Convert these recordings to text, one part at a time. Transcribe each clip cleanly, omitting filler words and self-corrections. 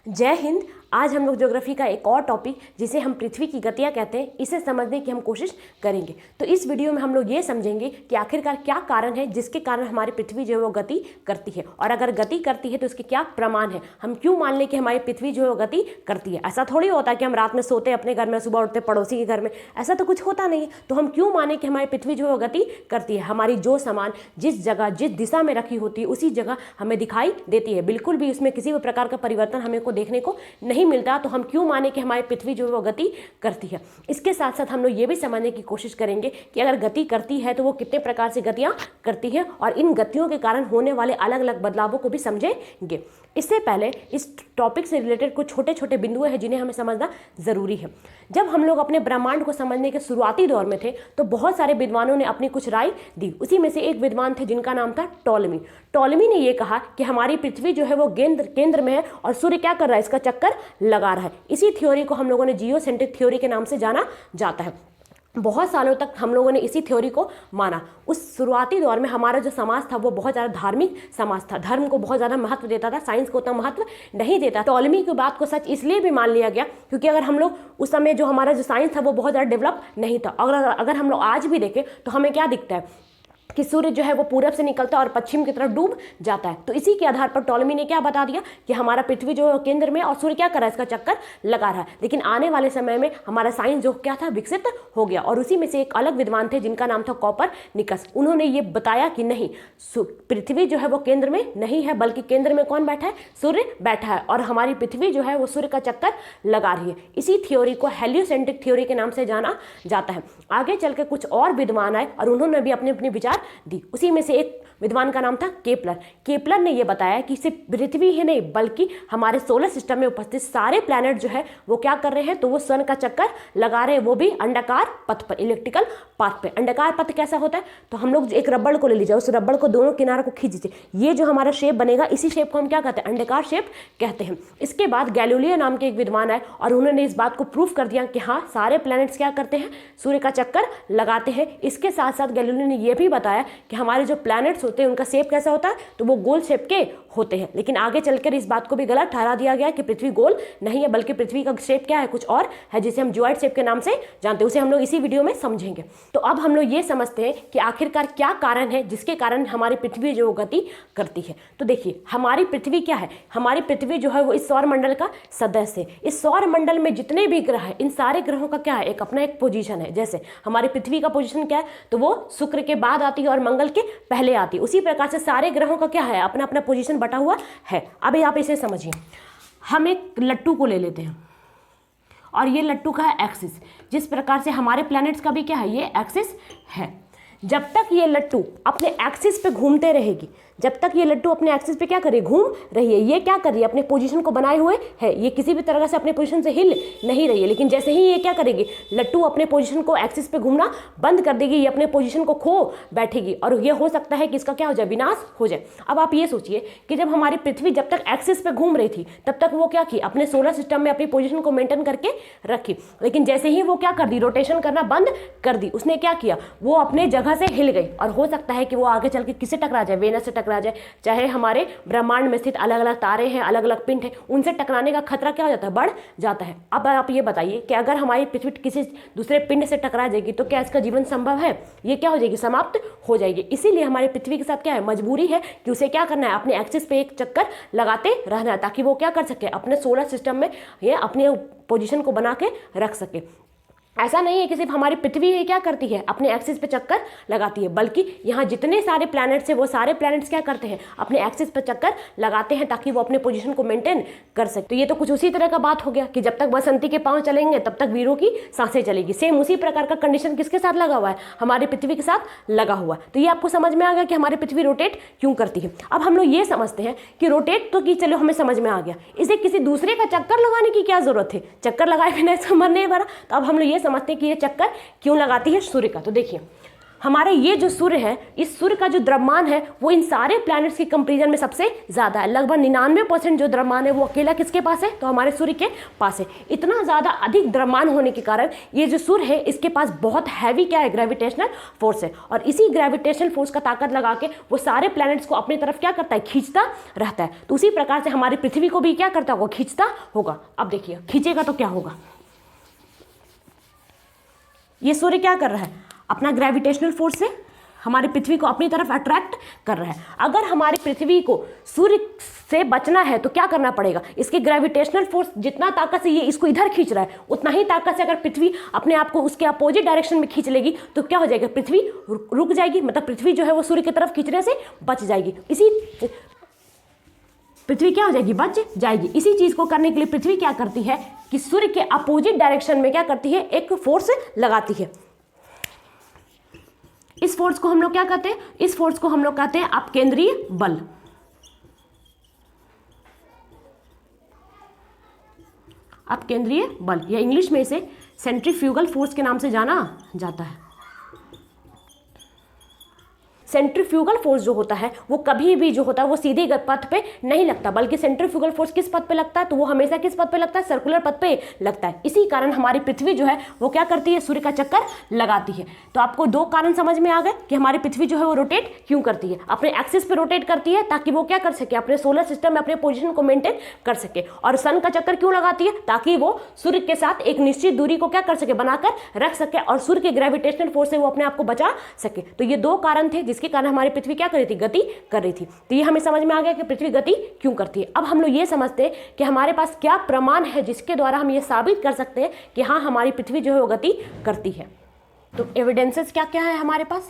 जय हिंद। आज हम लोग ज्योग्राफी का एक और टॉपिक जिसे हम पृथ्वी की गतियां कहते हैं इसे समझने की हम कोशिश करेंगे। तो इस वीडियो में हम लोग ये समझेंगे कि आखिरकार क्या कारण है जिसके कारण हमारी पृथ्वी जो है वो गति करती है, और अगर गति करती है तो इसके क्या प्रमाण है। हम क्यों मान लें कि हमारी पृथ्वी जो है वो गति करती है। ऐसा थोड़ी होता है कि हम रात में सोते अपने घर में, सुबह उठते पड़ोसी के घर में, ऐसा तो कुछ होता नहीं है। तो हम क्यों माने कि हमारी पृथ्वी जो है वो गति करती है। हमारी जो सामान जिस जगह जिस दिशा में रखी होती है उसी जगह हमें दिखाई देती है, बिल्कुल भी उसमें किसी भी प्रकार का परिवर्तन हमें को देखने को नहीं मिलता। तो हम क्यों माने कि हमारी पृथ्वी जो है वो गति करती है। इसके साथ साथ हम लोग ये भी समझने की कोशिश करेंगे कि अगर गति करती है तो वो कितने प्रकार से गतियां करती है, और इन गतियों के कारण होने वाले अलग अलग बदलावों को भी समझेंगे। इससे पहले इस टॉपिक से रिलेटेड कुछ छोटे छोटे बिंदु हैं जिन्हें हमें समझना जरूरी है। जब हम लोग अपने ब्रह्मांड को समझने के शुरुआती दौर में थे तो बहुत सारे विद्वानों ने अपनी कुछ राय दी। उसी में से एक विद्वान थे जिनका नाम था टॉलमी। टॉलमी ने यह कहा कि हमारी पृथ्वी जो है वो केंद्र में है और सूर्य क्या कर रहा है, इसका चक्कर लगा रहा है। इसी थ्योरी को हम लोगों ने जियोसेंट्रिक थ्योरी के नाम से जाना जाता है। बहुत सालों तक हम लोगों ने इसी थ्योरी को माना। उस शुरुआती दौर में हमारा जो समाज था वो बहुत ज़्यादा धार्मिक समाज था, धर्म को बहुत ज़्यादा महत्व देता था, साइंस को उतना महत्व नहीं देता। टॉलमी की बात को सच इसलिए भी मान लिया गया क्योंकि अगर हम लोग उस समय जो हमारा जो साइंस था वो बहुत ज़्यादा डेवलप नहीं था। अगर हम लोग आज भी देखें तो हमें क्या दिखता है कि सूर्य जो है वो पूरब से निकलता है और पश्चिम की तरफ डूब जाता है। तो इसी के आधार पर टॉलमी ने क्या बता दिया कि हमारा पृथ्वी जो है केंद्र में और सूर्य क्या कर रहा है, इसका चक्कर लगा रहा है। लेकिन आने वाले समय में हमारा साइंस जो क्या था, विकसित हो गया। और उसी में से एक अलग विद्वान थे जिनका नाम था कोपरनिकस। उन्होंने ये बताया कि नहीं, पृथ्वी जो है वो केंद्र में नहीं है, बल्कि केंद्र में कौन बैठा है, सूर्य बैठा है, और हमारी पृथ्वी जो है वो सूर्य का चक्कर लगा रही है। इसी थ्योरी को हेलियोसेंट्रिक थ्योरी के नाम से जाना जाता है। आगे चल के कुछ और विद्वान आए और उन्होंने भी अपने अपने विचार दी। उसी में से एक विद्वान का नाम था केपलर। केपलर ने यह बताया कि सिर्फ पृथ्वी ही नहीं बल्कि हमारे सोलर सिस्टम में उपस्थित सारे प्लैनेट जो है वो क्या कर रहे हैं, तो वो सन का चक्कर लगा रहे हैं, वो भी अंडाकार पथ पर, इलेक्ट्रिकल पाथ पे। अंडाकार पथ कैसा होता है, तो हम लोग एक रबड़ को ले लीजिए, उस रबड़ को दोनों किनारों को खींच दीजिए, ये जो हमारा शेप बनेगा इसी शेप को हम क्या कहते हैं, अंडाकार शेप कहते हैं। इसके बाद गैलीलियो नाम के एक विद्वान आए और उन्होंने इस बात को प्रूफ कर दिया कि हाँ, सारे प्लैनेट्स क्या करते हैं, सूर्य का चक्कर लगाते हैं। इसके साथ साथ गैलीलियो ने यह भी बताया कि हमारे जो प्लैनेट्स होते हैं उनका शेप कैसा होता है, तो वो गोल शेप के होते हैं। लेकिन आगे चलकर इस बात को भी गलत ठहरा दिया गया कि पृथ्वी गोल नहीं है, बल्कि पृथ्वी का शेप क्या है, कुछ और है, जिसे हम ज्वाइड शेप के नाम से जानते हैं। उसे हम लोग इसी वीडियो में समझेंगे। तो अब हम लोग ये समझते हैं कि आखिरकार क्या कारण है जिसके कारण हमारी पृथ्वी जो गति करती है। तो देखिए, हमारी पृथ्वी क्या है, हमारी पृथ्वी जो है वो इस सौर मंडल का सदस्य है। इस सौर मंडल में जितने भी ग्रह है, इन सारे ग्रहों का क्या है, एक अपना एक पोजीशन है। जैसे हमारी पृथ्वी का पोजीशन क्या है, तो वो शुक्र के बाद आती है और मंगल के पहले आती है। उसी प्रकार से सारे ग्रहों का क्या है, अपना अपना पोजीशन बटा हुआ है। अब आप इसे समझिए, हम एक लट्टू को ले लेते हैं और ये लट्टू का है एक्सिस। जिस प्रकार से हमारे प्लैनेट्स का भी क्या है, ये एक्सिस है। जब तक ये लट्टू अपने एक्सिस पे घूमते रहेगी, जब तक ये लट्टू अपने एक्सिस पे क्या करे, घूम रही है, ये क्या कर रही है, अपने पोजीशन को बनाए हुए है, ये किसी भी तरह से अपने पोजीशन से हिल नहीं रही है। लेकिन जैसे ही ये क्या करेगी, लट्टू अपने पोजीशन को एक्सिस पे घूमना बंद कर देगी, ये अपने पोजीशन को खो बैठेगी और ये हो सकता है कि इसका क्या हो जाए, विनाश हो जाए। अब आप ये सोचिए कि जब हमारी पृथ्वी जब तक एक्सिस पे घूम रही थी तब तक वो क्या की, अपने सोलर सिस्टम में अपनी पोजीशन को मेंटेन करके रखी। लेकिन जैसे ही वो क्या कर दी, रोटेशन करना बंद कर दी, उसने क्या किया, वो अपने जगह से हिल गई। और हो सकता है कि वो आगे चल के किससे टकरा जाए, वेनस से टकरा जाए, चाहे हमारे ब्रह्मांड में स्थित अलग अलग तारे हैं, अलग अलग पिंड हैं, उनसे टकराने का खतरा क्या हो जाता है, बढ़ जाता है। अब आप ये बताइए कि अगर हमारी पृथ्वी किसी दूसरे पिंड से टकरा जाएगी तो क्या इसका जीवन संभव है, ये क्या हो जाएगी, समाप्त हो जाएगी। इसीलिए हमारी पृथ्वी के साथ क्या है, मजबूरी है कि उसे क्या करना है, अपने एक्सिस पे एक चक्कर लगाते रहना है, ताकि वो क्या कर सके, अपने सोलर सिस्टम में ये अपने पोजीशन को बना के रख सके। ऐसा नहीं है कि सिर्फ हमारी पृथ्वी ही क्या करती है, अपने एक्सिस पे चक्कर लगाती है, बल्कि यहाँ जितने सारे प्लैनेट्स हैं वो सारे प्लैनेट्स क्या करते हैं, अपने एक्सिस पे चक्कर लगाते हैं ताकि वो अपने पोजीशन को मेंटेन कर सकते। तो ये तो कुछ उसी तरह का बात हो गया कि जब तक बसंती के पांव चलेंगे तब तक वीरों की सांसें चलेगी। सेम उसी प्रकार का कंडीशन किसके साथ लगा हुआ है, हमारी पृथ्वी के साथ लगा हुआ है। तो ये आपको समझ में आ गया कि हमारी पृथ्वी रोटेट क्यों करती है। अब हम लोग ये समझते हैं कि रोटेट तो की, चलो हमें समझ में आ गया, इसे किसी दूसरे का चक्कर लगाने की क्या जरूरत है, चक्कर लगाए बिना समझ नहीं भरा। तो अब हम लोग ये समझते हैं कि ये चक्कर क्यों लगाती है सूर्य का। तो देखिए, हमारे ये जो सूर्य है, इस सूर्य का जो द्रव्यमान है वो इन सारे प्लैनेट्स के कंपेरिजन में सबसे ज़्यादा है। लगभग 99% जो द्रव्यमान है वो अकेला किसके पास है, तो हमारे सूर्य के पास है। इतना ज़्यादा अधिक द्रव्यमान होने के कारण ये जो सूर्य है इसके पास बहुत हैवी क्या है, ग्रेविटेशनल फोर्स है। और इसी ग्रेविटेशनल फोर्स का ताकत लगा के वो सारे प्लैनेट्स को अपनी तरफ क्या करता है, खींचता रहता है। तो उसी प्रकार से हमारी पृथ्वी को भी क्या करता होगा, खींचता होगा। अब देखिए खींचेगा तो क्या होगा, ये सूर्य क्या कर रहा है, अपना ग्रेविटेशनल फोर्स से हमारी पृथ्वी को अपनी तरफ अट्रैक्ट कर रहा है। अगर हमारी पृथ्वी को सूर्य से बचना है तो क्या करना पड़ेगा, इसके ग्रेविटेशनल फोर्स जितना ताकत से ये इसको इधर खींच रहा है उतना ही ताकत से अगर पृथ्वी अपने आप को उसके अपोजिट डायरेक्शन में खींच लेगी तो क्या हो जाएगा, पृथ्वी रुक जाएगी, मतलब पृथ्वी जो है वो सूर्य की तरफ खींचने से बच जाएगी। पृथ्वी क्या हो जाएगी, बच जाएगी। इसी चीज को करने के लिए पृथ्वी क्या करती है कि सूर्य के अपोजिट डायरेक्शन में क्या करती है, एक फोर्स लगाती है। इस फोर्स को हम लोग क्या कहते हैं, इस फोर्स को हम लोग कहते हैं अपकेंद्रीय बल। अपकेंद्रीय बल या इंग्लिश में इसे सेंट्रीफ्यूगल फोर्स के नाम से जाना जाता है। सेंट्रीफ्यूगल फोर्स जो होता है वो कभी भी जो होता है वो सीधे पथ पे नहीं लगता, बल्कि सेंट्रीफ्यूगल फोर्स किस पथ पे लगता है, तो वो हमेशा किस पथ पे लगता है, सर्कुलर पथ पे लगता है। इसी कारण हमारी पृथ्वी जो है वो क्या करती है, सूर्य का चक्कर लगाती है। तो आपको दो कारण समझ में आ गए कि हमारी पृथ्वी जो है वो रोटेट क्यों करती है, अपने एक्सिस पे रोटेट करती है ताकि वो क्या कर सके, अपने सोलर सिस्टम में अपने पोजिशन को मेंटेन कर सके। और सन का चक्कर क्यों लगाती है, ताकि वो सूर्य के साथ एक निश्चित दूरी को क्या कर सके, बनाकर रख सके और सूर्य के ग्रेविटेशनल फोर्स से वो अपने आप को बचा सके। तो ये दो कारण थे जिसके कारण हमारी पृथ्वी क्या कर रही थी, गति कर रही थी। तो ये हमें समझ में आ गया कि पृथ्वी गति क्यों करती है। अब हम लोग ये समझते हैं कि हमारे पास क्या प्रमाण है जिसके द्वारा हम ये साबित कर सकते हैं कि हाँ हमारी पृथ्वी जो है वो गति करती है। तो एविडेंसेस क्या क्या है हमारे पास,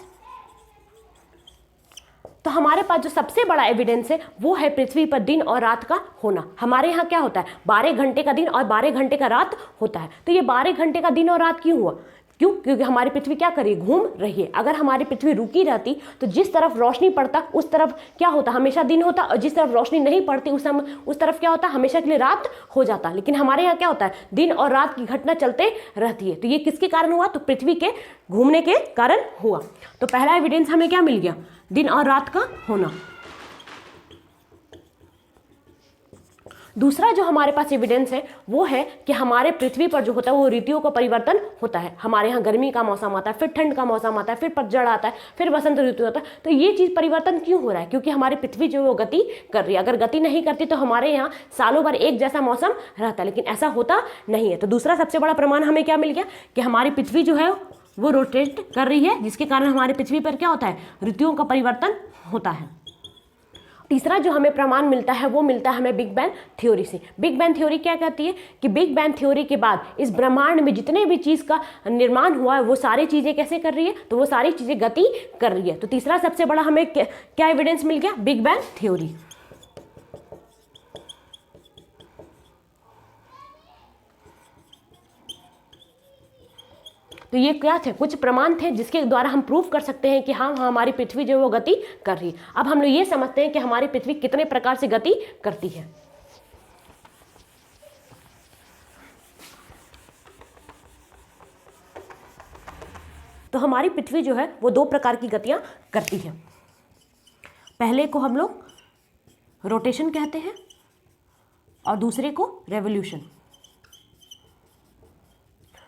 तो हमारे पास जो सबसे बड़ा एविडेंस है वो है पृथ्वी पर दिन और रात का होना। हमारे यहाँ क्या होता है, 12 घंटे का दिन और 12 घंटे का रात होता है। तो ये 12 घंटे का दिन और रात क्यों हुआ, क्यों, क्योंकि हमारी पृथ्वी क्या कर रही है, घूम रही है। अगर हमारी पृथ्वी रुकी रहती तो जिस तरफ रोशनी पड़ता उस तरफ क्या होता, हमेशा दिन होता, और जिस तरफ रोशनी नहीं पड़ती उस तरफ क्या होता, हमेशा के लिए रात हो जाता। लेकिन हमारे यहाँ क्या होता है, दिन और रात की घटना चलते रहती है। तो ये किसके कारण हुआ, तो पृथ्वी के घूमने के कारण हुआ। तो पहला एविडेंस हमें क्या मिल गया, दिन और रात का होना। दूसरा जो हमारे पास एविडेंस है वो है कि हमारे पृथ्वी पर जो होता है वो ऋतुओं का परिवर्तन होता है। हमारे यहाँ गर्मी का मौसम आता है, फिर ठंड का मौसम आता है, फिर पतझड़ आता है, फिर बसंत ऋतु आता है। तो ये चीज़ परिवर्तन क्यों हो रहा है, क्योंकि हमारी पृथ्वी जो है वो गति कर रही है। अगर गति नहीं करती तो हमारे यहाँ सालों भर एक जैसा मौसम रहता है, लेकिन ऐसा होता नहीं है। तो दूसरा सबसे बड़ा प्रमाण हमें क्या मिल गया कि हमारी पृथ्वी जो है वो रोटेट कर रही है, जिसके कारण हमारी पृथ्वी पर क्या होता है, ऋतुओं का परिवर्तन होता है। तीसरा जो हमें प्रमाण मिलता है वो मिलता है हमें बिग बैंग थ्योरी से। बिग बैंग थ्योरी क्या कहती है कि बिग बैंग थ्योरी के बाद इस ब्रह्मांड में जितने भी चीज़ का निर्माण हुआ है वो सारी चीज़ें कैसे कर रही है, तो वो सारी चीज़ें गति कर रही है। तो तीसरा सबसे बड़ा हमें क्या एविडेंस मिल गया, बिग बैंग थ्योरी। तो ये क्या थे, कुछ प्रमाण थे जिसके द्वारा हम प्रूव कर सकते हैं कि हाँ हमारी पृथ्वी जो है वो गति कर रही है। अब हम लोग ये समझते हैं कि हमारी पृथ्वी कितने प्रकार से गति करती है। तो हमारी पृथ्वी जो है वो दो प्रकार की गतियां करती है। पहले को हम लोग रोटेशन कहते हैं और दूसरे को रेवोल्यूशन।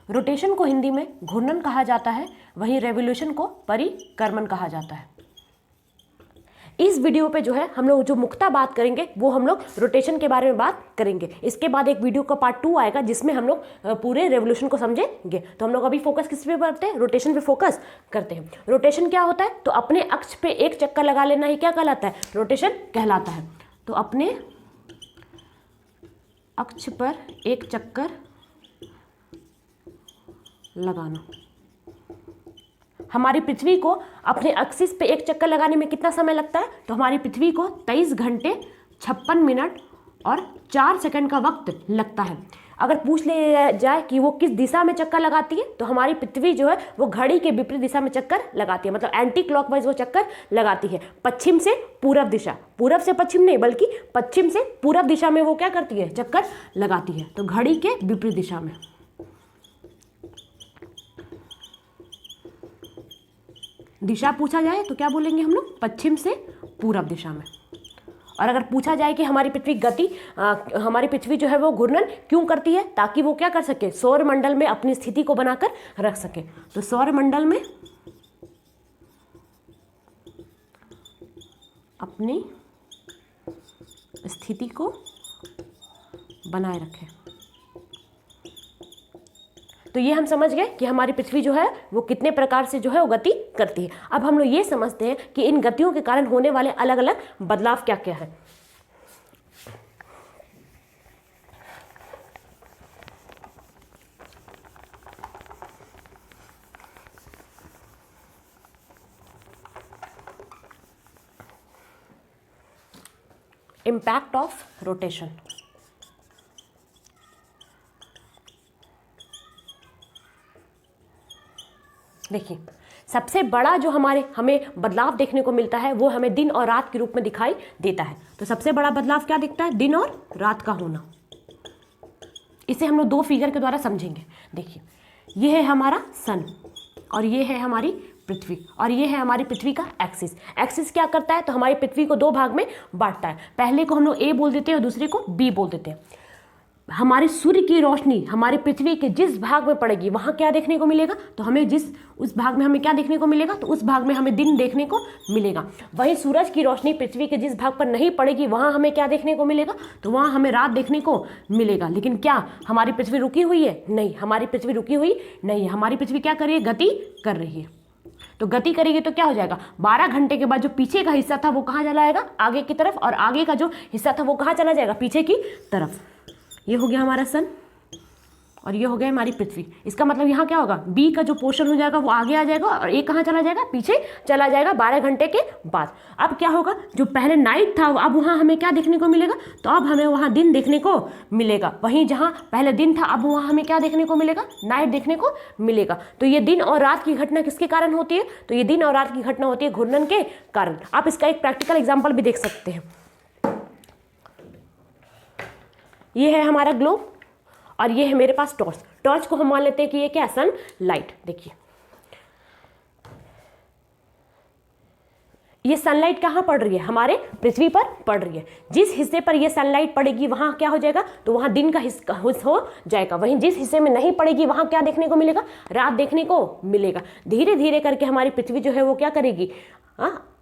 रोटेशन को हिंदी में घूर्णन कहा जाता है, वहीं रेवोल्यूशन को परिक्रमण कहा जाता है। इस वीडियो पे जो है हम लोग जो मुख्यतः बात करेंगे वो हम लोग रोटेशन के बारे में बात करेंगे। इसके बाद एक वीडियो का पार्ट 2 आएगा जिसमें हम लोग पूरे रेवोल्यूशन को समझेंगे। तो हम लोग अभी फोकस किस पे करते हैं, रोटेशन पे फोकस करते हैं। रोटेशन क्या होता है, तो अपने अक्ष पे एक चक्कर लगा लेना ही क्या कहलाता है, रोटेशन कहलाता है। तो अपने अक्ष पर एक चक्कर लगाना। हमारी पृथ्वी को अपने एक्सिस पे एक चक्कर लगाने में कितना समय लगता है, तो हमारी पृथ्वी को 23 घंटे 56 मिनट और 4 सेकंड का वक्त लगता है। अगर पूछ लिया जाए कि वो किस दिशा में चक्कर लगाती है, तो हमारी पृथ्वी जो है वो घड़ी के विपरीत दिशा में चक्कर लगाती है, मतलब एंटी क्लॉकवाइज वो चक्कर लगाती है। पश्चिम से पूरब दिशा, पूरब से पश्चिम नहीं बल्कि पश्चिम से पूरब दिशा में वो क्या करती है, चक्कर लगाती है। तो घड़ी के विपरीत दिशा में। दिशा पूछा जाए तो क्या बोलेंगे हम लोग? पश्चिम से पूरब दिशा में। और अगर पूछा जाए कि हमारी पृथ्वी जो है वो घूर्णन क्यों करती है, ताकि वो क्या कर सके, सौर मंडल में अपनी स्थिति को बनाकर रख सके। तो सौर मंडल में अपनी स्थिति को बनाए रखें। तो ये हम समझ गए कि हमारी पृथ्वी जो है वो कितने प्रकार से जो है वो गति करती है। अब हम लोग ये समझते हैं कि इन गतियों के कारण होने वाले अलग अलग बदलाव क्या क्या है। Impact of rotation. देखिए, सबसे बड़ा जो हमें बदलाव देखने को मिलता है वो हमें दिन और रात के रूप में दिखाई देता है। तो सबसे बड़ा बदलाव क्या दिखता है? दिन और रात का होना। इसे हम लोग दो फिगर के द्वारा समझेंगे। देखिए, ये है हमारा सन और ये है हमारी पृथ्वी, और ये है हमारी पृथ्वी का एक्सिस। एक्सिस क्या करता है? तो हमारी पृथ्वी को दो भाग में बांटता है। पहले को हम लोग ए बोल देते हैं और दूसरे को बी बोल देते हैं। हमारे सूर्य की रोशनी हमारी पृथ्वी के जिस भाग में पड़ेगी वहाँ क्या देखने को मिलेगा? तो हमें उस भाग में हमें क्या देखने को मिलेगा? तो उस भाग में हमें दिन देखने को मिलेगा। वहीं सूरज की रोशनी पृथ्वी के जिस भाग पर नहीं पड़ेगी वहाँ हमें क्या देखने को मिलेगा? तो वहाँ हमें रात देखने को मिलेगा। लेकिन क्या हमारी पृथ्वी रुकी हुई है? नहीं, हमारी पृथ्वी रुकी हुई नहीं है। हमारी पृथ्वी क्या कर रही है? गति कर रही है। तो गति करेगी तो क्या हो जाएगा? 12 घंटे के बाद जो पीछे का हिस्सा था वो कहाँ चला जाएगा? आगे की तरफ। और आगे का जो हिस्सा था वो कहाँ चला जाएगा? पीछे की तरफ। ये हो गया हमारा सन और ये हो गया हमारी पृथ्वी। इसका मतलब यहाँ क्या होगा? बी का जो पोर्शन हो जाएगा वो आगे आ जाएगा और ए कहाँ चला जाएगा? पीछे चला जाएगा 12 घंटे के बाद। अब क्या होगा? जो पहले नाइट था अब वहाँ हमें क्या देखने को मिलेगा? तो अब हमें वहाँ दिन देखने को मिलेगा। वहीं जहाँ पहले दिन था अब वहाँ हमें क्या देखने को मिलेगा? नाइट देखने को मिलेगा। तो ये दिन और रात की घटना किसके कारण होती है? तो ये दिन और रात की घटना होती है घूर्णन के कारण। आप इसका एक प्रैक्टिकल एग्जाम्पल भी देख सकते हैं। ये है हमारा ग्लोब और ये है मेरे पास टॉर्च। टॉर्च को हम मान लेते हैं कि ये क्या है? Sunlight. देखिए, ये सनलाइट कहाँ पड़ रही है? हमारे पृथ्वी पर पड़ रही है। जिस हिस्से पर ये सनलाइट पड़ेगी वहाँ क्या हो जाएगा? तो वहाँ दिन का हिस्सा हो जाएगा। वहीं जिस हिस्से में नहीं पड़ेगी वहाँ क्या देखने को मिलेगा? रात देखने को मिलेगा। धीरे धीरे करके हमारी पृथ्वी जो है वो क्या करेगी?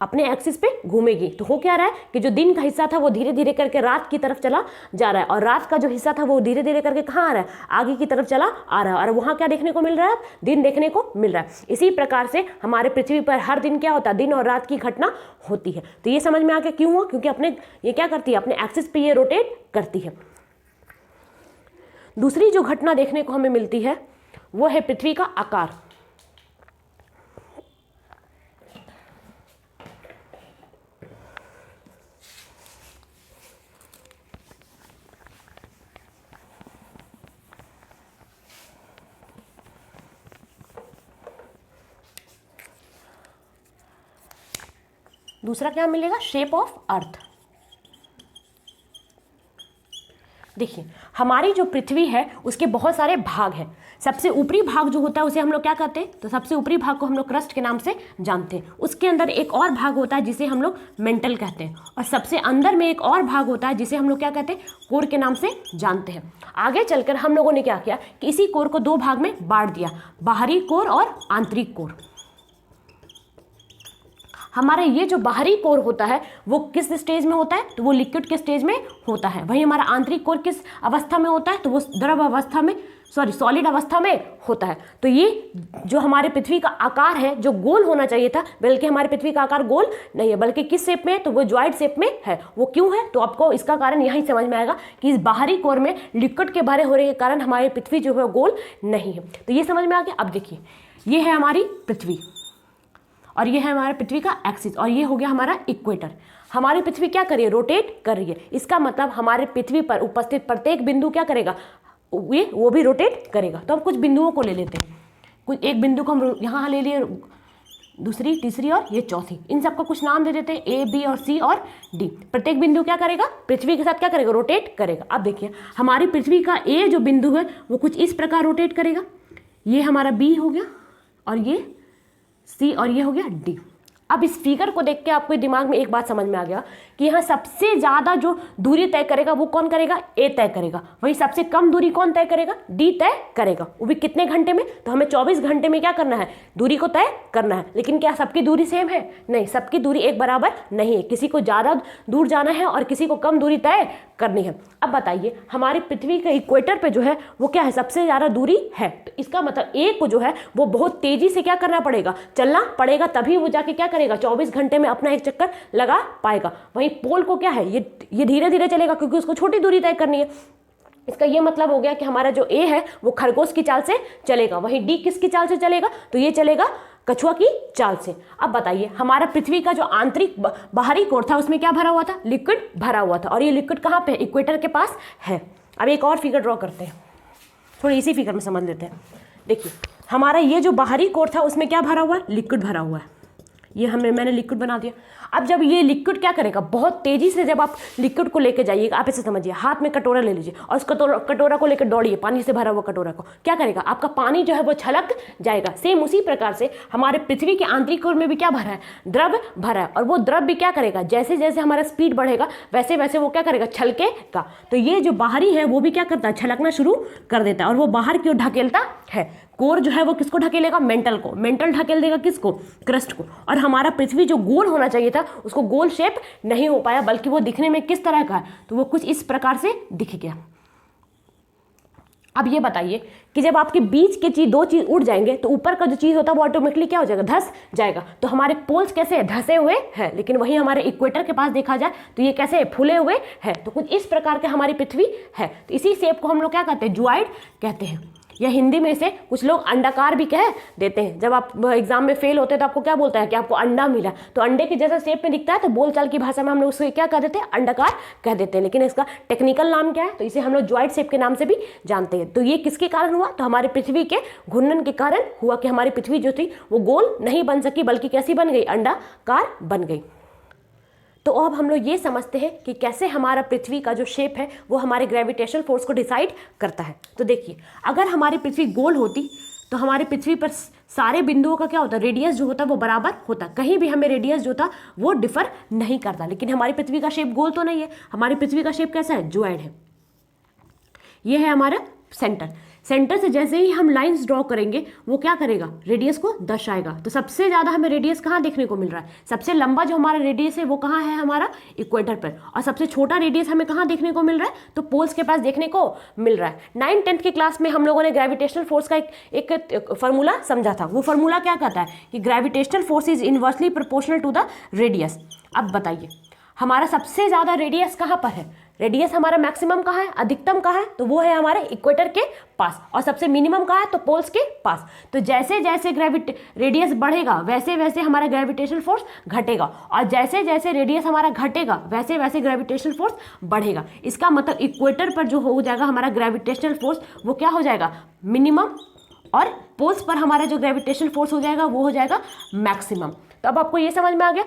अपने एक्सिस पे घूमेगी। तो हो क्या रहा है कि जो दिन का हिस्सा था वो धीरे धीरे करके रात की तरफ चला जा रहा है और रात का जो हिस्सा था वो धीरे धीरे करके कहाँ आ रहा है? आगे की तरफ चला आ रहा है। और वहाँ क्या देखने को मिल रहा है? दिन देखने को मिल रहा है। इसी प्रकार से हमारे पृथ्वी पर हर दिन क्या होता है? दिन और रात की घटना होती है। तो ये समझ में आ गया क्यों हुआ? क्योंकि ये क्या करती है? अपने एक्सिस पे ये रोटेट करती है। दूसरी जो घटना देखने को हमें मिलती है वो है पृथ्वी का आकार। दूसरा क्या मिलेगा? Shape of earth. देखिए, हमारी जो पृथ्वी है उसके बहुत सारे भाग हैं। सबसे ऊपरी भाग जो होता है उसे हम लोग क्या कहते हैं? तो सबसे ऊपरी भाग को हम लोग क्रस्ट के नाम से जानते हैं। उसके अंदर एक और भाग होता है जिसे हम लोग मेंटल कहते हैं और सबसे अंदर में एक और भाग होता है जिसे हम लोग क्या कहते हैं? कोर के नाम से जानते हैं। आगे चलकर हम लोगों ने क्या किया कि इसी कोर को दो भाग में बांट दिया, बाहरी कोर और आंतरिक कोर। हमारा ये जो बाहरी कोर होता है वो किस स्टेज में होता है? तो वो लिक्विड के स्टेज में होता है। वहीं हमारा आंतरिक कोर किस अवस्था में होता है? तो वो द्रव अवस्था में, सॉलिड अवस्था में होता है। तो ये जो हमारे पृथ्वी का आकार है जो गोल होना चाहिए था, बल्कि हमारी पृथ्वी का आकार गोल नहीं है, बल्कि किस शेप में है? तो वो ज्वाइड शेप में है। वो क्यों है? तो आपको इसका कारण यहीं समझ में आएगा कि इस बाहरी कोर में लिक्विड के भरे होने के कारण हमारी पृथ्वी जो है गोल नहीं है। तो ये समझ में आ गया। अब देखिए, ये है हमारी पृथ्वी और ये है हमारा पृथ्वी का एक्सिस और ये हो गया हमारा इक्वेटर। हमारी पृथ्वी क्या कर रही है? रोटेट कर रही है। इसका मतलब हमारे पृथ्वी पर उपस्थित प्रत्येक बिंदु क्या करेगा? वो भी रोटेट करेगा। तो हम कुछ बिंदुओं को ले लेते हैं। कुछ एक बिंदु को हम यहाँ ले लिए, दूसरी, तीसरी और ये चौथी। इन सबका कुछ नाम दे देते हैं, ए, बी और सी और डी। प्रत्येक बिंदु क्या करेगा? पृथ्वी के साथ क्या करेगा? रोटेट करेगा। अब देखिए, हमारी पृथ्वी का ए जो बिंदु है वो कुछ इस प्रकार रोटेट करेगा। ये हमारा बी हो गया और ये सी और ये हो गया डी। अब इस फिगर को देख के आपको दिमाग में एक बात समझ में आ गया कि यहाँ सबसे ज़्यादा जो दूरी तय करेगा वो कौन करेगा, ए तय करेगा। वहीं सबसे कम दूरी कौन तय करेगा, डी तय करेगा। वो भी कितने घंटे में, तो हमें 24 घंटे में क्या करना है, दूरी को तय करना है। लेकिन क्या सबकी दूरी सेम है, नहीं, सबकी दूरी एक बराबर नहीं है। किसी को ज़्यादा दूर जाना है और किसी को कम दूरी तय करनी है। अब बताइए हमारी पृथ्वी के इक्वेटर पे जो है वो क्या है, सबसे ज़्यादा दूरी है। तो इसका मतलब ए को जो है वो बहुत तेज़ी से क्या करना पड़ेगा, चलना पड़ेगा, तभी वो जाके क्या करेगा, 24 घंटे में अपना एक चक्कर लगा पाएगा। वहीं पोल को क्या है, ये धीरे धीरे चलेगा क्योंकि उसको छोटी दूरी तय करनी है। इसका ये मतलब हो गया कि हमारा जो ए है वो खरगोश की चाल से चलेगा। वहीं डी किसकी चाल से चलेगा, तो ये चलेगा कछुआ की चाल से। अब बताइए हमारा पृथ्वी का जो आंतरिक बाहरी कोर था उसमें क्या भरा हुआ था, लिक्विड भरा हुआ था। और ये लिक्विड कहाँ पे, इक्वेटर के पास है। अब एक और फिगर ड्रॉ करते हैं, थोड़ी इसी फिगर में समझ लेते हैं। देखिए हमारा ये जो बाहरी कोर था उसमें क्या भरा हुआ है, लिक्विड भरा हुआ है। ये मैंने लिक्विड बना दिया। अब जब ये लिक्विड क्या करेगा, बहुत तेजी से जब आप लिक्विड को लेके जाइएगा, आप इसे समझिए, हाथ में कटोरा ले लीजिए और उस कटोरा को लेकर दौड़िए, पानी से भरा हुआ कटोरा को, क्या करेगा, आपका पानी जो है वो छलक जाएगा। सेम उसी प्रकार से हमारे पृथ्वी के आंतरिक कोर में भी क्या भरा है, द्रव भरा है। और वो द्रव भी क्या करेगा, जैसे जैसे हमारा स्पीड बढ़ेगा वैसे वैसे वो क्या करेगा, छलकेगा। तो ये जो बाहरी है वो भी क्या करता है, छलकना शुरू कर देता है और वो बाहर की ओर ढकेलता है। कोर जो है वो किसको ढकेलेगा, मेंटल को। मेंटल ढकेल देगा किसको, क्रस्ट को। और हमारा पृथ्वी जो गोल होना चाहिए था उसको गोल शेप नहीं हो पाया, बल्कि वो दिखने में किस तरह का है, तो वो कुछ इस प्रकार से दिख गया। अब ये बताइए कि जब आपके बीच के दो चीज उड़ जाएंगे तो ऊपर का जो चीज होता है वो ऑटोमेटिकली क्या हो जाएगा, धंस जाएगा। तो हमारे पोल्स कैसे है, धंसे हुए हैं। लेकिन वहीं हमारे इक्वेटर के पास देखा जाए तो ये कैसे है, फूले हुए हैं। तो कुछ इस प्रकार के हमारी पृथ्वी है। तो इसी शेप को हम लोग क्या कहते हैं, जुआइड कहते हैं, या हिंदी में से कुछ लोग अंडाकार भी कह देते हैं। जब आप एग्जाम में फेल होते हैं तो आपको क्या बोलता है कि आपको अंडा मिला, तो अंडे के जैसा शेप में दिखता है, तो बोलचाल की भाषा में हम लोग उसे क्या कह देते हैं, अंडाकार कह देते हैं। लेकिन इसका टेक्निकल नाम क्या है, तो इसे हम लोग ज्वाइड शेप के नाम से भी जानते हैं। तो ये किसके कारण हुआ, तो हमारे पृथ्वी के घूर्णन के कारण हुआ कि हमारी पृथ्वी जो थी वो गोल नहीं बन सकी, बल्कि कैसी बन गई, अंडाकार बन गई। तो अब हम लोग ये समझते हैं कि कैसे हमारा पृथ्वी का जो शेप है वो हमारे ग्रेविटेशनल फोर्स को डिसाइड करता है। तो देखिए अगर हमारी पृथ्वी गोल होती तो हमारी पृथ्वी पर सारे बिंदुओं का क्या होता, रेडियस जो होता वो बराबर होता, कहीं भी हमें रेडियस जो था वो डिफर नहीं करता। लेकिन हमारी पृथ्वी का शेप गोल तो नहीं है, हमारी पृथ्वी का शेप कैसा है, ज्वाइड है। ये है हमारा सेंटर। सेंटर से जैसे ही हम लाइंस ड्रॉ करेंगे वो क्या करेगा, रेडियस को दर्शाएगा। तो सबसे ज़्यादा हमें रेडियस कहाँ देखने को मिल रहा है, सबसे लंबा जो हमारा रेडियस है वो कहाँ है, हमारा इक्वेटर पर। और सबसे छोटा रेडियस हमें कहाँ देखने को मिल रहा है, तो पोल्स के पास देखने को मिल रहा है। 9th-10th की क्लास में हम लोगों ने ग्रेविटेशनल फोर्स का एक फार्मूला समझा था। वो फार्मूला क्या कहता है कि gravitational force is inversely proportional to the radius. अब बताइए हमारा सबसे ज़्यादा रेडियस कहाँ पर है, रेडियस हमारा मैक्सिमम कहाँ है, अधिकतम कहाँ है, तो वो है हमारे इक्वेटर के पास। और सबसे मिनिमम कहाँ है, तो पोल्स के पास। तो जैसे जैसे रेडियस बढ़ेगा वैसे वैसे हमारा ग्रेविटेशनल फोर्स घटेगा, और जैसे जैसे रेडियस हमारा घटेगा वैसे वैसे ग्रेविटेशनल फोर्स बढ़ेगा। इसका मतलब इक्वेटर पर जो हो जाएगा हमारा ग्रेविटेशनल फोर्स वो क्या हो जाएगा, मिनिमम, और पोल्स पर हमारा जो ग्रेविटेशनल फोर्स हो जाएगा वो हो जाएगा मैक्सिमम। तो अब आपको ये समझ में आ गया।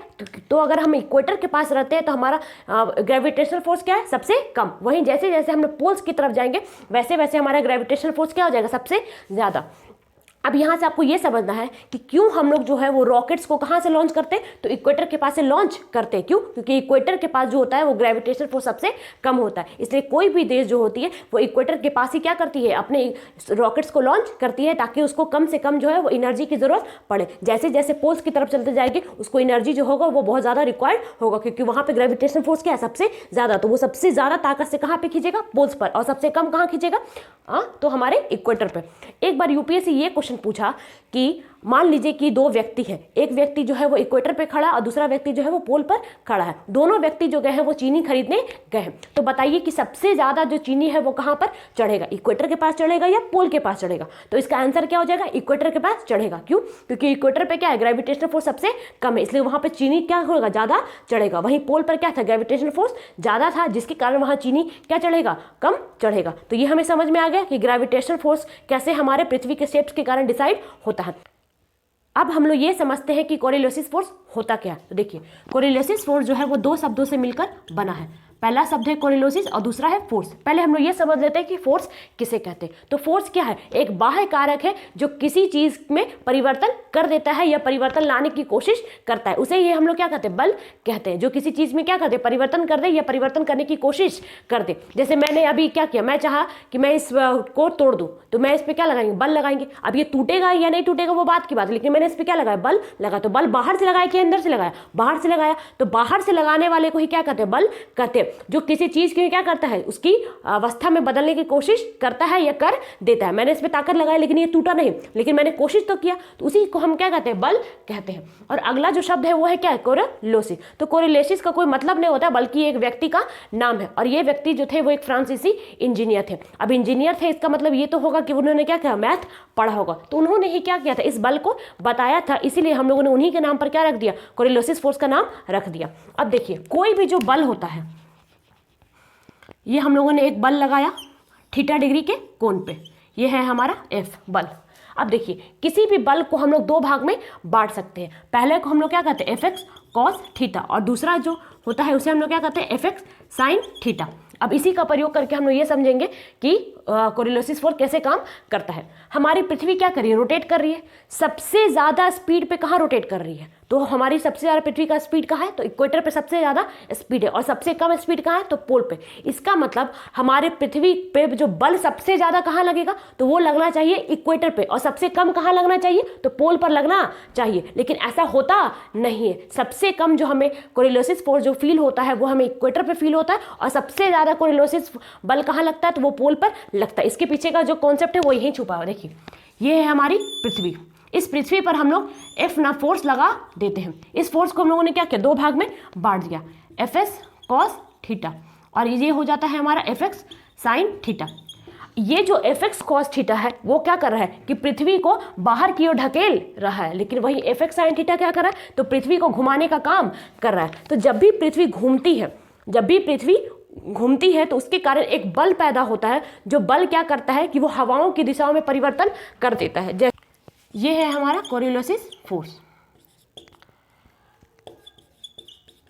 तो अगर हम इक्वेटर के पास रहते हैं तो हमारा ग्रेविटेशनल फोर्स क्या है, सबसे कम। वहीं जैसे जैसे हम पोल्स की तरफ जाएंगे वैसे वैसे हमारा ग्रेविटेशनल फोर्स क्या हो जाएगा, सबसे ज़्यादा। अब यहाँ से आपको ये समझना है कि क्यों हम लोग जो है वो रॉकेट्स को कहाँ से लॉन्च करते हैं, तो इक्वेटर के पास से लॉन्च करते हैं। क्यों, क्योंकि इक्वेटर के पास जो होता है वो ग्रेविटेशनल फोर्स सबसे कम होता है। इसलिए कोई भी देश जो होती है वो इक्वेटर के पास ही क्या करती है, अपने रॉकेट्स को लॉन्च करती है, ताकि उसको कम से कम जो है वो एनर्जी की ज़रूरत पड़े। जैसे जैसे पोल्स की तरफ चलते जाएगी उसको एनर्जी जो होगा वो बहुत ज़्यादा रिक्वायर्ड होगा, क्योंकि वहाँ पर ग्रेविटेशनल फोर्स क्या है, सबसे ज़्यादा। तो वो सबसे ज़्यादा ताकत से कहाँ पर खींचेगा, पोल्स पर, और सबसे कम कहाँ खींचेगा, तो हमारे इक्वेटर पर। एक बार यूपीएससी ये क्वेश्चन पूछा कि मान लीजिए कि दो व्यक्ति हैं, एक व्यक्ति जो है वो इक्वेटर पे खड़ा है और दूसरा व्यक्ति जो है वो पोल पर खड़ा है। दोनों व्यक्ति जो गए हैं वो चीनी खरीदने गए हैं। तो बताइए कि सबसे ज़्यादा जो चीनी है वो कहाँ पर चढ़ेगा, इक्वेटर के पास चढ़ेगा या पोल के पास चढ़ेगा? तो इसका आंसर क्या हो जाएगा, इक्वेटर के पास चढ़ेगा। क्यों, क्योंकि इक्वेटर पे क्या है, ग्रेविटेशनल फोर्स सबसे कम है, इसलिए वहाँ पर चीनी क्या होगा, ज़्यादा चढ़ेगा। वहीं पोल पर क्या था, ग्रेविटेशनल फोर्स ज़्यादा था, जिसके कारण वहाँ चीनी क्या चढ़ेगा, कम चढ़ेगा। तो ये हमें समझ में आ गया कि ग्रेविटेशनल फोर्स कैसे हमारे पृथ्वी के शेप्स के कारण डिसाइड होता है। अब हम लोग ये समझते हैं कि कोरिलेसिस फोर्स होता क्या है। तो देखिए कोरिलेसिस फोर्स जो है वो दो शब्दों से मिलकर बना है। पहला शब्द है कोरिलोसिस और दूसरा है फोर्स। पहले हम लोग ये समझ लेते हैं कि फोर्स किसे कहते हैं। तो फोर्स क्या है? एक बाह्य कारक है जो किसी चीज में परिवर्तन कर देता है या परिवर्तन लाने की कोशिश करता है, उसे ये हम लोग क्या कहते हैं? बल कहते हैं। जो किसी चीज में क्या करते हैं? परिवर्तन कर दे या परिवर्तन करने की कोशिश कर दे। जैसे मैंने अभी क्या किया, मैं चाहा कि मैं इस को तोड़ दूं, तो मैं इस पर क्या लगाएंगे? बल लगाएंगे। अब ये टूटेगा या नहीं टूटेगा वो बात की बात, लेकिन मैंने इस पर क्या लगाया? बल लगा। तो बल बाहर से लगाया कि अंदर से लगाया? बाहर से लगाया। तो बाहर से लगाने वाले को ही क्या कहते हैं? बल कहते हैं। जो किसी चीज की क्या करता है? उसकी अवस्था में बदलने की कोशिश करता है या कर देता है। मैंने इस पर ताकत लगाई लेकिन ये टूटा नहीं, लेकिन मैंने कोशिश तो किया, तो उसी को हम क्या कहते हैं? बल कहते हैं। और अगला जो शब्द है वो है क्या है? कोरिलोसिस। तो कोरिलोसिस का कोई मतलब नहीं होता, बल्कि एक व्यक्ति का नाम है। और ये व्यक्ति जो थे वो एक फ्रांसीसी इंजीनियर थे। अब इंजीनियर थे, इसका मतलब ये तो होगा कि उन्होंने क्या किया? मैथ पढ़ा होगा। तो उन्होंने ही क्या किया था? इस बल को बताया था, इसीलिए हम लोगों ने उन्हीं के नाम पर क्या रख दिया? कोरिलोसिस फोर्स का नाम रख दिया। अब देखिए, कोई भी जो बल होता है, ये हम लोगों ने एक बल लगाया थीटा डिग्री के कोण पे, ये है हमारा एफ बल। अब देखिए, किसी भी बल को हम लोग दो भाग में बांट सकते हैं। पहले को हम लोग क्या कहते हैं? एफ एक्स कॉस थीटा, और दूसरा जो होता है उसे हम लोग क्या कहते हैं? F x sine theta. अब इसी का प्रयोग करके हम लोग ये समझेंगे कि कोरिलोसिस फोर्स कैसे काम करता है। हमारी पृथ्वी क्या कर रही है? रोटेट कर रही है। सबसे ज़्यादा स्पीड पे कहाँ रोटेट कर रही है? तो हमारी सबसे ज़्यादा पृथ्वी का स्पीड कहाँ है? तो इक्वेटर पे सबसे ज़्यादा स्पीड है। और सबसे कम स्पीड कहाँ है? तो पोल पे। इसका मतलब हमारे पृथ्वी पे जो बल सबसे ज़्यादा कहाँ लगेगा? तो वो लगना चाहिए इक्वेटर पे। और सबसे कम कहाँ लगना चाहिए? तो पोल पर लगना चाहिए। लेकिन ऐसा होता नहीं है। सबसे कम जो हमें कोरिलोसिस फोर्स जो फील होता है वो हमें इक्वेटर पे फील होता है, और सबसे ज़्यादा कोरिलोसिस बल कहाँ लगता है? तो वो पोल पर लगता है। इसके पीछे का जो कॉन्सेप्ट है वो यहीं छुपा है। देखिए, ये है हमारी पृथ्वी। इस पृथ्वी पर हम लोग एफ ना फोर्स लगा देते हैं। इस फोर्स को हम लोगों ने क्या किया? दो भाग में बांट दिया, एफ एस कॉस थीटा, और ये हो जाता है हमारा एफ एक्स साइन थीटा। ये जो एफ एक्स कॉस थीटा है वो क्या कर रहा है? कि पृथ्वी को बाहर की ओर ढकेल रहा है, लेकिन वही एफ एक्स साइन थीटा क्या कर रहा है? तो पृथ्वी को घुमाने का काम कर रहा है। तो जब भी पृथ्वी घूमती है तो उसके कारण एक बल पैदा होता है, जो बल क्या करता है कि वो हवाओं की दिशाओं में परिवर्तन कर देता है। ये है हमारा कोरिलोसिस फोर्स।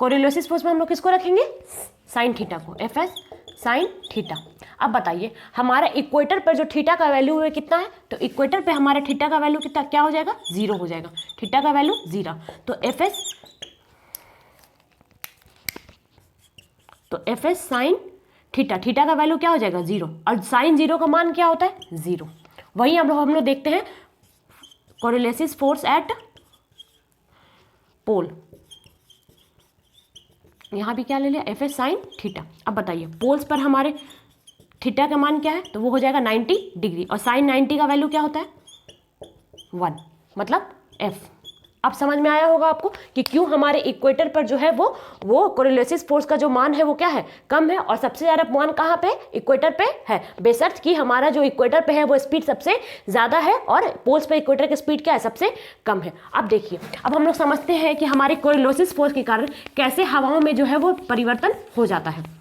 कोरिलोसिस फोर्स में हम लोग किसको रखेंगे? साइन थीटा को, एफ एस साइन थीटा। अब बताइए, हमारा इक्वेटर पर जो थीटा का वैल्यू है कितना है? तो इक्वेटर पे हमारे थीटा का वैल्यू कितना क्या हो जाएगा? 0 हो जाएगा। थीटा का वैल्यू 0, तो F S sine theta, theta का वैल्यू क्या हो जाएगा? 0, और साइन 0 का मान क्या होता है? 0। वही हम लोग देखते हैं कोरिलोसिस फोर्स एट पोल। यहाँ भी क्या ले लिया? F S sine theta. अब बताइए, पोल्स पर हमारे थीटा का मान क्या है? तो वो हो जाएगा 90 डिग्री, और साइन 90 का वैल्यू क्या होता है? 1, मतलब एफ। अब समझ में आया होगा आपको कि क्यों हमारे इक्वेटर पर जो है वो कोरिलोसिस फोर्स का जो मान है वो क्या है? कम है। और सबसे ज़्यादा मान कहाँ पे? इक्वेटर पे है, बेशर्त कि हमारा जो इक्वेटर पे है वो स्पीड सबसे ज़्यादा है, और पोल्स पे इक्वेटर की स्पीड क्या है? सबसे कम है। अब देखिए, अब हम लोग समझते हैं कि हमारे कोरिलोसिस फोर्स के कारण कैसे हवाओं में जो है वो परिवर्तन हो जाता है।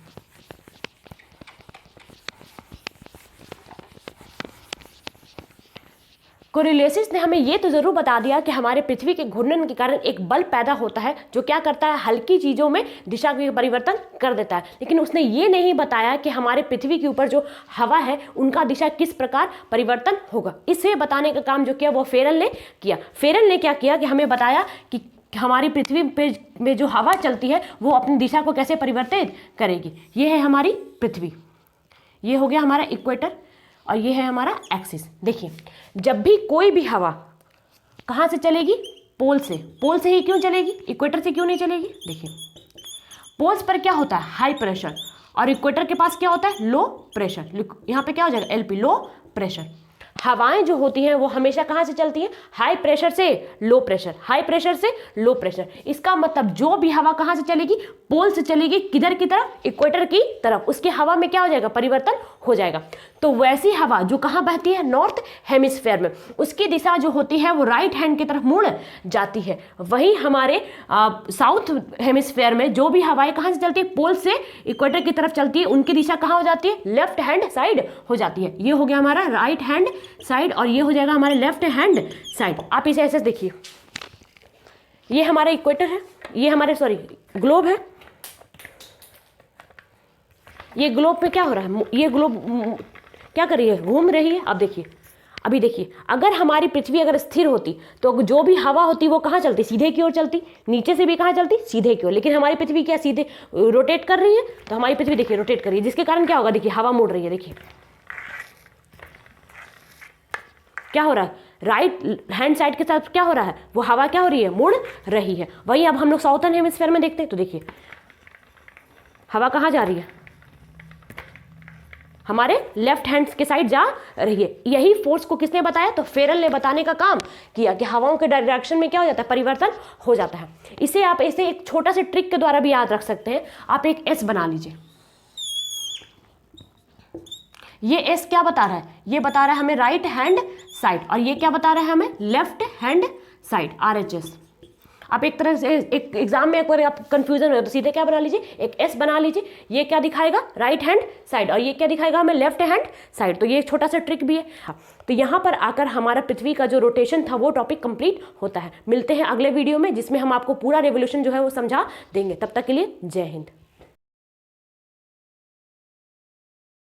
कोरिलोसिस ने हमें ये तो ज़रूर बता दिया कि हमारे पृथ्वी के घूर्णन के कारण एक बल पैदा होता है जो क्या करता है? हल्की चीज़ों में दिशा के परिवर्तन कर देता है। लेकिन उसने ये नहीं बताया कि हमारे पृथ्वी के ऊपर जो हवा है उनका दिशा किस प्रकार परिवर्तन होगा। इसे बताने का काम जो किया वो फेरल ने किया। फेरल ने क्या किया कि हमें बताया कि हमारी पृथ्वी पे में जो हवा चलती है वो अपनी दिशा को कैसे परिवर्तित करेगी। ये है हमारी पृथ्वी, ये हो गया हमारा इक्वेटर, और ये है हमारा एक्सिस। देखिए, जब भी कोई भी हवा कहाँ से चलेगी? पोल से। पोल से ही क्यों चलेगी? इक्वेटर से क्यों नहीं चलेगी? देखिए, पोल्स पर क्या होता है? हाई प्रेशर, और इक्वेटर के पास क्या होता है? Low pressure. यहाँ पे क्या हो जाएगा? LP, low pressure. हवाएं जो होती हैं वो हमेशा कहाँ से चलती हैं? हाई प्रेशर से लो प्रेशर, हाई प्रेशर से लो प्रेशर। इसका मतलब जो भी हवा कहाँ से चलेगी? पोल से चलेगी। किधर की तरफ? इक्वेटर की तरफ। उसके हवा में क्या हो जाएगा? परिवर्तन हो जाएगा। तो वैसी हवा जो कहाँ बहती है? नॉर्थ हेमिस्फेयर में, उसकी दिशा जो होती है वो राइट हैंड की तरफ मुड़ जाती है। वहीं हमारे साउथ हेमिस्फेयर में जो भी हवाएं कहाँ से चलती है? पोल से इक्वेटर की तरफ चलती है, उनकी दिशा कहाँ हो जाती है? लेफ्ट हैंड साइड हो जाती है। ये हो गया हमारा राइट हैंड साइड, और ये हो जाएगा हमारे लेफ्ट हैंड साइड। आप इसे ऐसे देखिए, ये हमारा इक्वेटर है, ये हमारे ग्लोब है, ये ग्लोब पे क्या हो रहा है, ये ग्लोब क्या कर रही है, घूम रही है। अब देखिए, अभी देखिए, अगर हमारी पृथ्वी अगर स्थिर होती तो जो भी हवा होती वो कहाँ चलती, सीधे की ओर चलती, नीचे से भी कहाँ चलती, सीधे की ओर। लेकिन हमारी पृथ्वी क्या सीधे रोटेट कर रही है, तो हमारी पृथ्वी देखिए रोटेट कर रही है, जिसके कारण क्या होगा, देखिए हवा मुड़ रही है। देखिए क्या हो रहा है, राइट हैंड साइड के साथ क्या हो रहा है, वो हवा क्या हो रही है, मुड़ रही है। वही अब हम लोग साउथर्न हेमिस्फीयर में देखते हैं तो देखिए हवा कहाँ जा रही है, हमारे लेफ्ट हैंड के साइड जा रही है। यही फोर्स को किसने बताया, तो फेरल ने बताने का काम किया कि हवाओं के डायरेक्शन में क्या हो जाता है, परिवर्तन हो जाता है। इसे आप ऐसे एक छोटा से ट्रिक के द्वारा भी याद रख सकते हैं। आप एक एस बना लीजिए। ये एस क्या बता रहा है, ये बता रहा है हमें राइट हैंड साइड, और ये क्या बता रहा है हमें, लेफ्ट हैंड साइड, RHS। आप एक तरह से एक एग्जाम में एक बार आप कंफ्यूजन हो तो सीधे क्या बना लीजिए, एक एस बना लीजिए। ये क्या दिखाएगा, राइट हैंड साइड, और ये क्या दिखाएगा हमें, लेफ्ट हैंड साइड। तो ये एक छोटा सा ट्रिक भी है। हाँ, तो यहाँ पर आकर हमारा पृथ्वी का जो रोटेशन था वो टॉपिक कंप्लीट होता है। मिलते हैं अगले वीडियो में, जिसमें हम आपको पूरा रेवोल्यूशन जो है वो समझा देंगे। तब तक के लिए जय हिंद।